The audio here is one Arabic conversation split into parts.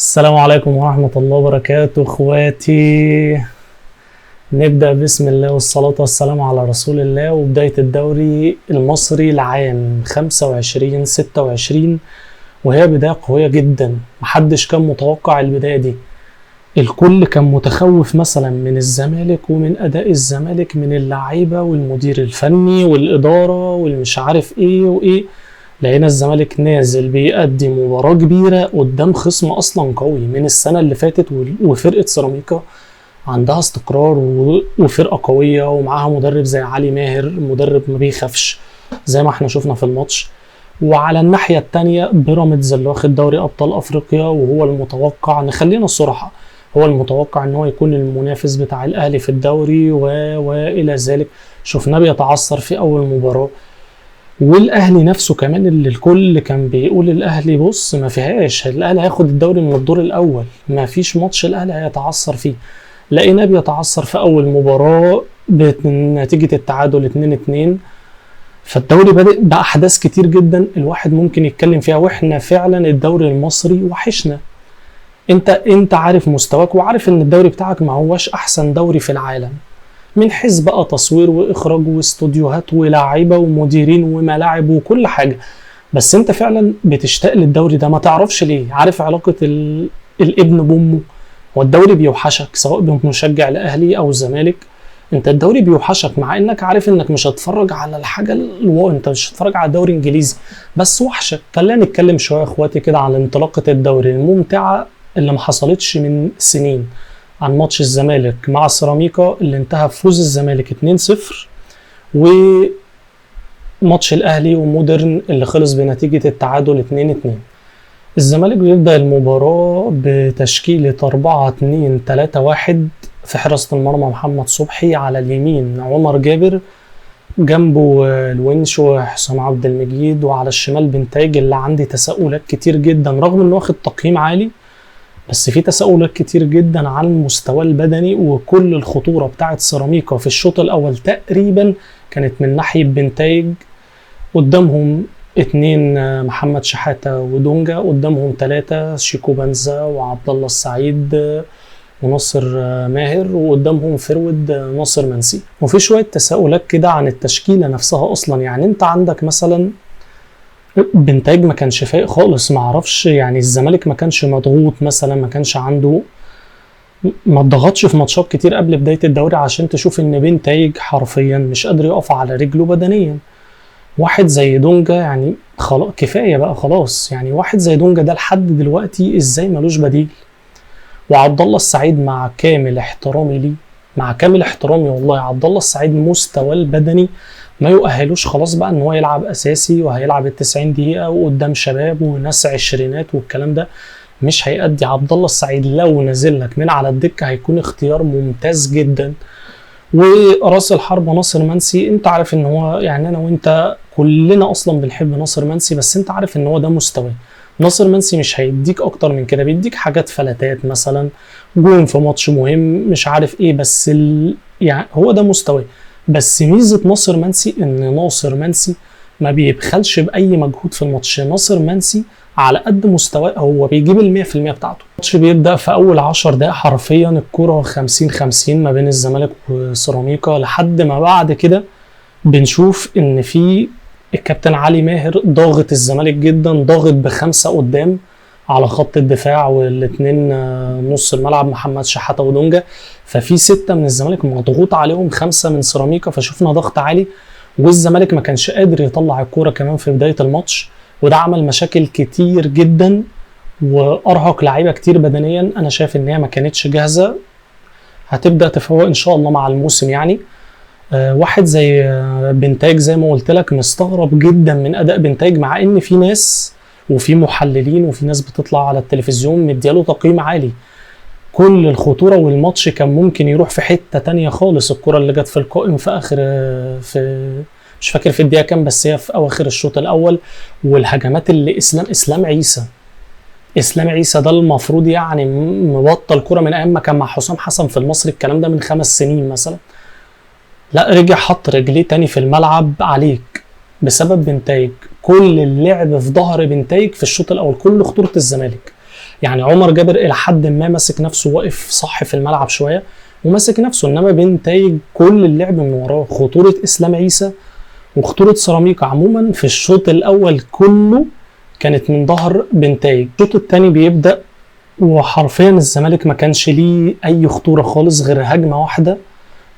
السلام عليكم ورحمة الله وبركاته اخواتي. نبدأ بسم الله والصلاة والسلام على رسول الله وبداية الدوري المصري العام 25-26، وهي بداية قوية جدا. محدش كان متوقع البداية دي. الكل كان متخوف مثلا من الزمالك ومن أداء الزمالك، من اللعيبة والمدير الفني والإدارة والمش عارف ايه وايه. لقينا الزمالك نازل بيقدم مباراة كبيرة قدام خصم أصلا قوي من السنة اللي فاتت، وفرقة سيراميكا عندها استقرار وفرقة قوية ومعاها مدرب زي علي ماهر، مدرب ما بيخافش زي ما احنا شفنا في الماتش. وعلى الناحية التانية بيراميدز اللي واخد دوري أبطال أفريقيا، وهو المتوقع، نخلينا الصراحة، هو المتوقع ان هو يكون المنافس بتاع الأهلي في الدوري وإلى ذلك. شفناه بيتعثر في أول مباراة، والاهلي نفسه كمان اللي الكل كان بيقول الاهلي بص ما فيهاش، الاهلي هياخد الدوري من الدور الاول، ما فيش ماتش الاهلي هيتعثر فيه. لقيناه بيتعثر في اول مباراة بنتيجة التعادل 2-2. فالدوري بدأ بأحداث كتير جدا الواحد ممكن يتكلم فيها، واحنا فعلا الدوري المصري وحشنا. انت عارف مستواك وعارف ان الدوري بتاعك ما هوش احسن دوري في العالم، من حيث بقى تصوير واخراج واستوديوهات ولاعيبه ومديرين وملاعب وكل حاجه. بس انت فعلا بتشتاق للدوري ده، ما تعرفش ليه. عارف علاقه الابن بامه؟ هو الدوري بيوحشك سواء بمشجع لاهلي او زمالك. انت الدوري بيوحشك مع انك عارف انك مش هتتفرج على الحاجه انت مش هتتفرج على الدوري انجليزي، بس وحشك. خلينا نتكلم شويه يا اخواتي كده عن انطلاقه الدوري الممتعه اللي ما حصلتش من سنين، عن ماتش الزمالك مع سيراميكا اللي انتهى بفوز الزمالك 2-0، وماتش الاهلي ومودرن اللي خلص بنتيجة التعادل 2-2. الزمالك بيبدأ المباراة بتشكيلة 4-2-3-1. في حراسة المرمى محمد صبحي، على اليمين عمر جابر، جنبه الونش وحسام عبد المجيد، وعلى الشمال بنتايج اللي عندي تساؤلات كتير جدا رغم انه واخد تقييم عالي، بس في تساؤلات كتير جدا عن المستوى البدني. وكل الخطورة بتاعت سيراميكا في الشوط الأول تقريبا كانت من ناحية بنتايج. قدامهم 2 محمد شحاتة ودونجا، قدامهم 3 شيكو بنزا وعبد الله السعيد وناصر ماهر، وقدامهم فرود ناصر منسي. وفي شوية تساؤلات كده عن التشكيلة نفسها أصلا. يعني أنت عندك مثلا بنتايج ما كانش فايق خالص، ما اعرفش يعني الزمالك ما كانش مضغوط مثلا، ما كانش عنده، ما اتضغطش في ماتشات كتير قبل بداية الدوري عشان تشوف ان بنتايج حرفيا مش قادر يقف على رجله بدنيا. واحد زي دونجا يعني خلاص كفاية بقى خلاص، يعني واحد زي دونجا ده لحد دلوقتي ازاي ملوش بديل. وعبد الله السعيد مع كامل احترامي ليه، مع كامل احترامي والله، عبد الله السعيد مستوى البدني ما يؤهلوش خلاص بقى ان هو يلعب اساسي وهيلعب ال90 دقيقة وقدام شباب وناس عشرينات والكلام ده. مش هيأدي. عبد الله السعيد لو نزل لك من على الدكة هيكون اختيار ممتاز جدا. وراس الحربة ناصر منسي، انت عارف ان هو، يعني انا وانت كلنا اصلا بنحب ناصر منسي، بس انت عارف ان هو ده مستوى. ناصر منسي مش هيديك اكتر من كده، بيديك حاجات فلتات مثلا، جون في ماتش مهم مش عارف ايه، بس يعني هو ده مستوى. بس ميزة ناصر منسي ان ناصر منسي ما بيبخلش باي مجهود في الماتش. ناصر منسي على قد مستواه هو بيجيب 100% بتاعته. الماتش بيبدأ في اول 10 دقائق حرفيا الكرة 50-50 ما بين الزمالك وسيراميكا، لحد ما بعد كده بنشوف ان في الكابتن علي ماهر ضاغط الزمالك جدا، ضاغط ب5 قدام على خط الدفاع، والاثنين نص الملعب محمد شحاتة ودونجا. ففي 6 من الزمالك مضغوط عليهم 5 من سيراميكا، فشوفنا ضغط عالي. والزمالك ما كانش قادر يطلع الكورة كمان في بداية الماتش، وده عمل مشاكل كتير جدا وارهق لعيبة كتير بدنيا. انا شايف ان هي ما كانتش جاهزة، هتبدأ تفوق ان شاء الله مع الموسم يعني. واحد زي بنتايج زي ما قلت لك مستغرب جدا من اداء بنتايج، مع ان في ناس وفي محللين وفي ناس بتطلع على التلفزيون مدياله تقييم عالي. كل الخطورة والماتش كان ممكن يروح في حتة تانية خالص. الكرة اللي جت في القائم في اخر، في مش فاكر في الدقيقة كام، بس هي في اواخر الشوط الاول. والهجمات اللي اسلام عيسى ده المفروض يعني مبطل كرة من ايام ما كان مع حسام حسن في المصري، الكلام ده من 5 سنين مثلا. لا رجع حط رجليه تاني في الملعب عليك بسبب بنتايج. كل اللعب في ظهر بنتايج في الشوط الاول، كل خطورة الزمالك. يعني عمر جابر الى حد ما ماسك نفسه، واقف صح في الملعب شويه وماسك نفسه، انما بينتج كل اللعب من وراه. خطوره اسلام عيسى وخطوره سيراميكا عموما في الشوط الاول كله كانت من ظهر بنتايج. الشوط الثاني بيبدا وحرفيا الزمالك ما كانش ليه اي خطوره خالص غير هجمه واحده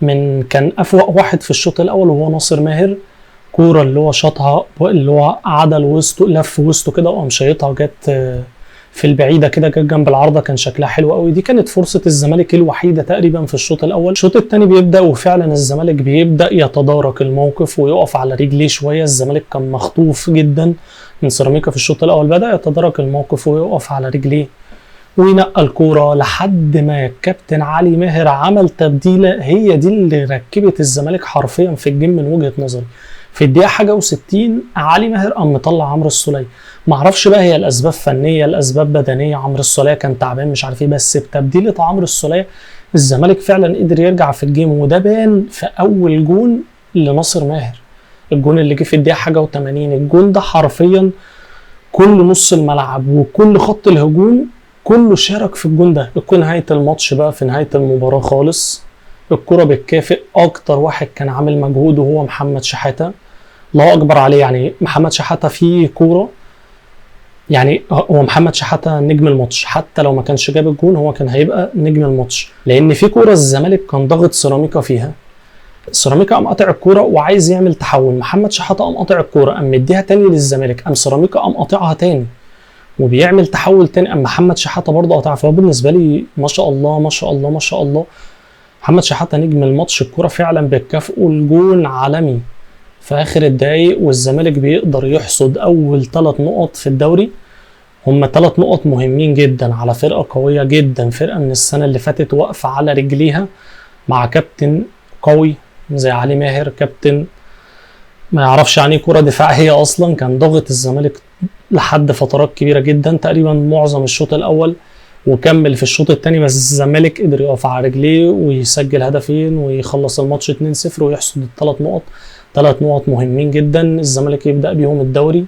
من كان افوق واحد في الشوط الاول وهو ناصر ماهر، كوره اللي هو شاطها اللي هو عدل وسطه، لف وسطه كده وقام شايطها، جت في البعيده كده، جت جنب العارضه، كان شكلها حلو قوي. دي كانت فرصه الزمالك الوحيده تقريبا في الشوط الاول. الشوط الثاني بيبدا وفعلا الزمالك بيبدا يتدارك الموقف ويقف على رجليه شويه. الزمالك كان مخطوف جدا من سيراميكا في الشوط الاول، بدا يتدارك الموقف ويقف على رجليه وينقى الكوره لحد ما الكابتن علي ماهر عمل تبديله هي دي اللي ركبت الزمالك حرفيا في الجيم من وجهه نظري. في الدقيقه حاجه و60 علي ماهر قام مطلع عمرو السوليه. معرفش بقى هي الاسباب فنيه الاسباب بدنيه، عمرو السوليه كان تعبان مش عارف ايه، بس بتبديله عمرو السوليه الزمالك فعلا قدر يرجع في الجيم، وده بان في اول جون لناصر ماهر، الجون اللي جه في الدقيقه حاجه و80. الجون ده حرفيا كل نص الملعب وكل خط الهجوم كله شارك في الجون ده. الكون نهايه الماتش بقى في نهايه المباراه خالص الكره بتكافئ اكتر واحد كان عامل مجهود وهو محمد شحاته، الله اكبر عليه. يعني محمد شحاته فيه كوره، يعني هو محمد شحاته نجم الماتش، حتى لو ما كانش جاب الجون هو كان هيبقى نجم الماتش، لان في كوره الزمالك كان ضاغط سيراميكا فيها، سيراميكا قام قاطع الكوره وعايز يعمل تحول، محمد شحاته قام قاطع الكوره قام مديها تاني للزمالك، قام سيراميكا قام قاطعها تاني وبيعمل تحول تاني، اما محمد شحاته برضه قطع. فهو بالنسبه لي ما شاء الله ما شاء الله ما شاء الله، محمد شحاته نجم الماتش. الكوره فعلا بتكافئه، الجون عالمي في اخر الدقايق والزمالك بيقدر يحصد اول 3 نقط في الدوري. هم 3 نقط مهمين جدا على فرقه قويه جدا، فرقه من السنه اللي فاتت واقفه على رجليها مع كابتن قوي زي علي ماهر، كابتن ما يعرفش يعني كرة دفاعية اصلا، كان ضاغط الزمالك لحد فترات كبيرة جدا تقريبا معظم الشوط الاول وكمل في الشوط الثاني، بس الزمالك قدر يقف على رجليه ويسجل هدفين ويخلص الماتش 2-0 ويحصد ال3 نقط. 3 نقط مهمين جدا الزمالك يبدأ بيهم الدوري،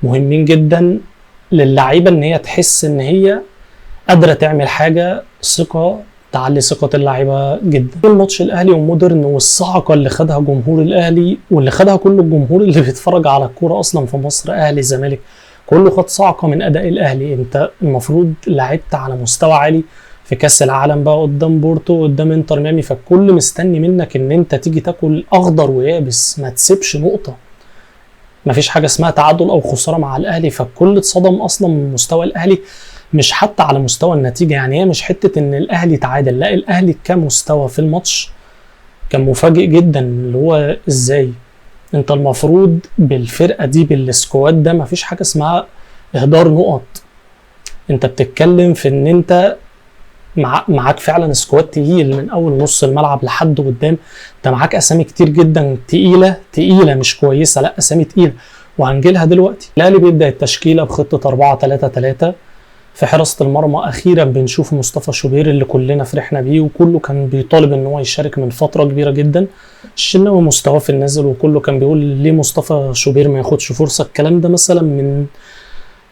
مهمين جدا للعيبة ان هي تحس ان هي قادرة تعمل حاجة، ثقة تعلي ثقة اللعيبة جدا. الماتش الاهلي ومودرن والصعقة اللي خدها جمهور الاهلي واللي خدها كل الجمهور اللي بيتفرج على الكورة اصلا في مصر، اهلي زمالك كله خد صعقة من اداء الاهلي. انت المفروض لعبت على مستوى عالي في كاس العالم بقى قدام بورتو قدام انتر ميامي، فالكل مستني منك ان انت تيجي تاكل اخضر ويابس ما تسيبش نقطة، مفيش حاجة اسمها تعادل او خسارة مع الاهلي. فالكل اتصدم اصلا من مستوى الاهلي، مش حتى على مستوى النتيجة، يعني هي مش حتة ان الاهلي تعادل، لا الاهلي كمستوى في الماتش كان مفاجئ جدا. اللي هو ازاي انت المفروض بالفرقة دي بالسكواد ده مفيش حاجة اسمها اهدار نقط، انت بتتكلم في ان انت معاك فعلا سكواد تقيل من اول نص الملعب لحد قدام، انت معاك اسامي كتير جدا تقيلة مش كويسة، لا اسامي تقيلة وهنجيلها دلوقتي. الاهلي بيبدأ التشكيلة بخطة 4-3-3. في حراسة المرمى اخيرا بنشوف مصطفى شوبير اللي كلنا فرحنا بيه وكله كان بيطالب ان هو يشارك من فترة كبيرة جدا. الشناوي مستواه في النازل وكله كان بيقول ليه مصطفى شوبير ما ياخدش فرصة. الكلام ده مثلا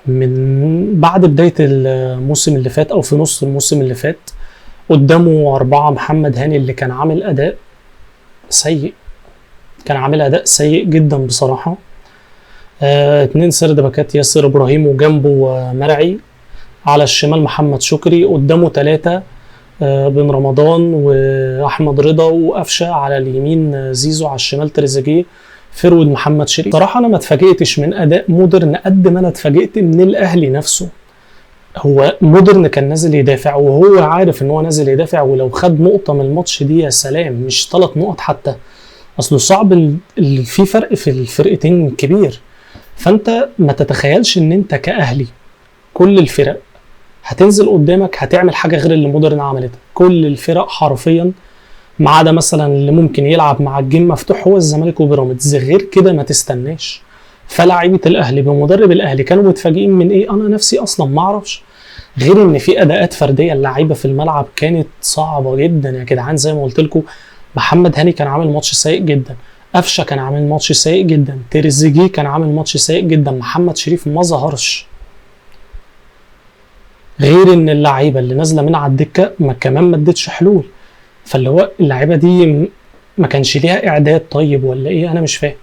من بعد بداية الموسم اللي فات او في نص الموسم اللي فات. قدامه 4 محمد هاني اللي كان عامل اداء سيء، كان عامل اداء سيء جدا بصراحة. 2 سرد باكات ياسر ابراهيم وجنبه مرعي، على الشمال محمد شكري، قدامه 3 بن رمضان واحمد رضا وقفشه، على اليمين زيزو، على الشمال تريزيجيه، فرود محمد شريف. صراحه انا ما اتفاجئتش من اداء مودرن قد ما انا اتفاجئت من الاهلي نفسه. هو مودرن كان نازل يدافع وهو عارف ان هو نازل يدافع، ولو خد نقطه من الماتش دي يا سلام، مش 3 نقط حتى، اصله صعب في فرق في الفرقتين كبير. فانت ما تتخيلش ان انت كاهلي كل الفرق هتنزل قدامك هتعمل حاجه غير اللي مودرن عملتها. كل الفرق حرفيا ما عدا مثلا اللي ممكن يلعب مع الجيم مفتوح هو الزمالك وبيراميدز، غير كده ما تستناش. فلاعيبه الاهلي بمدرب الاهلي كانوا متفاجئين من ايه؟ انا نفسي اصلا ما اعرفش، غير ان في اداءات فرديه اللعيبه في الملعب كانت صعبه جدا يا جدعان. زي ما قلت لكم محمد هاني كان عامل ماتش سيء جدا، قفشه كان عامل ماتش سيء جدا، تريزيجيه كان عامل ماتش سيء جدا، محمد شريف ما ظهرش. غير ان اللعيبه اللي نازله من على الدكه كمان ما ادتش حلول. فاللي هو اللعيبه دي ما كانش ليها اعداد طيب ولا ايه؟ انا مش فاهم.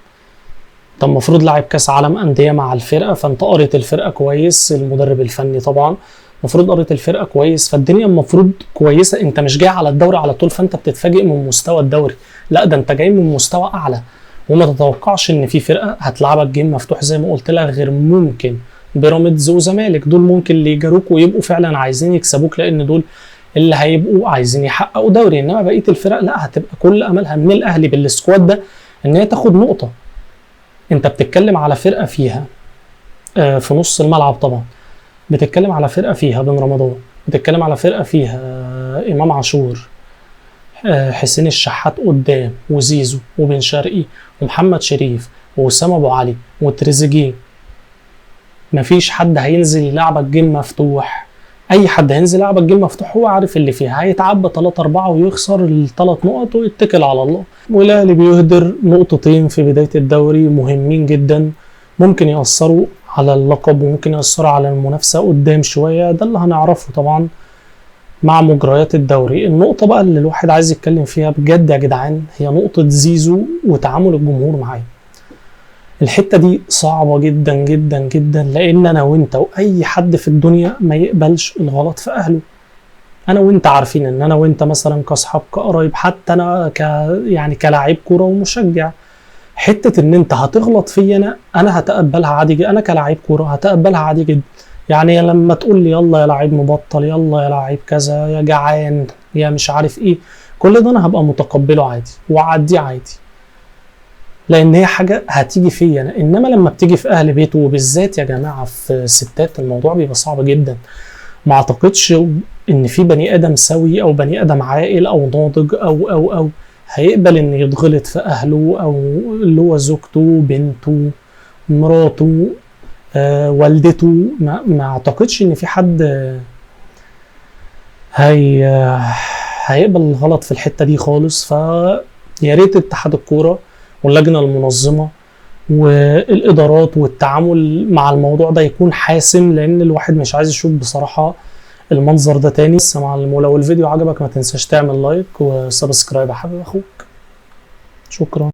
طب المفروض لاعب كاس عالم انديه مع الفرقه، فانت قريت الفرقه كويس، المدرب الفني طبعا المفروض قريت الفرقه كويس، فالدنيا المفروض كويسه. انت مش جاي على الدوري على طول فانت بتتفاجئ من مستوى الدوري، لا ده انت جاي من مستوى اعلى، وما تتوقعش ان في فرقه هتلعبك جيم مفتوح زي ما قلت لك، غير ممكن بيراميدز وزمالك، دول ممكن اللي يجاروك ويبقوا فعلا عايزين يكسبوك، لان دول اللي هيبقوا عايزين يحققوا دوري. انما بقيه الفرق لا، هتبقى كل املها من الاهلي بالسكواد ده ان هي تاخد نقطه. انت بتتكلم على فرقه فيها في نص الملعب طبعا، بتتكلم على فرقه فيها بن رمضان، بتتكلم على فرقه فيها امام عاشور، حسين الشحات قدام، وزيزو وبن شرقي ومحمد شريف واسامه ابو علي وتريزيجيه. مفيش حد هينزل يلعبك جيم مفتوح. اي حد هينزل يلعبك جيم مفتوح هو عارف اللي فيها، هيتعبى 3-4 ويخسر الثلاث نقط ويتكل على الله. والاهلي بيهدر نقطتين في بدايه الدوري مهمين جدا، ممكن يأثروا على اللقب وممكن يأثروا على المنافسه قدام شويه، ده اللي هنعرفه طبعا مع مجريات الدوري. النقطه بقى اللي الواحد عايز يتكلم فيها بجد يا جدعان هي نقطه زيزو وتعامل الجمهور معاه. الحته دي صعبه جدا جدا جدا، لان انا وانت واي حد في الدنيا ما يقبلش الغلط في اهله. انا وانت عارفين ان انا وانت مثلا كاصحاب كقرايب، حتى انا يعني كلاعب كوره ومشجع، حته ان انت هتغلط فيا انا هتقبلها عادي جدا. انا كلاعب كوره هتقبلها عادي جدا. يعني لما تقول لي يلا يا لاعب مبطل، يلا يا لاعب كذا، يا جعان، يا مش عارف ايه، كل ده انا هبقى متقبله عادي واعديه عادي، لان هي حاجه هتيجي فيا انا. انما لما بتيجي في اهل بيته، وبالذات يا جماعه في ستات، الموضوع بيبقى صعب جدا. ما اعتقدش ان في بني ادم سوي او بني ادم عاقل او ناضج او هيقبل ان يتغلط في اهله، او اللي هو زوجته، بنته، مراته، والدته. ما اعتقدش ان في حد هيقبل الغلط في الحته دي خالص. فيا ريت اتحاد الكوره واللجنه المنظمه والادارات والتعامل مع الموضوع ده يكون حاسم، لان الواحد مش عايز يشوف بصراحه المنظر ده تاني. بس يا معلم، ولو الفيديو عجبك ما تنساش تعمل لايك وسبسكرايب يا حبيب اخوك. شكرا.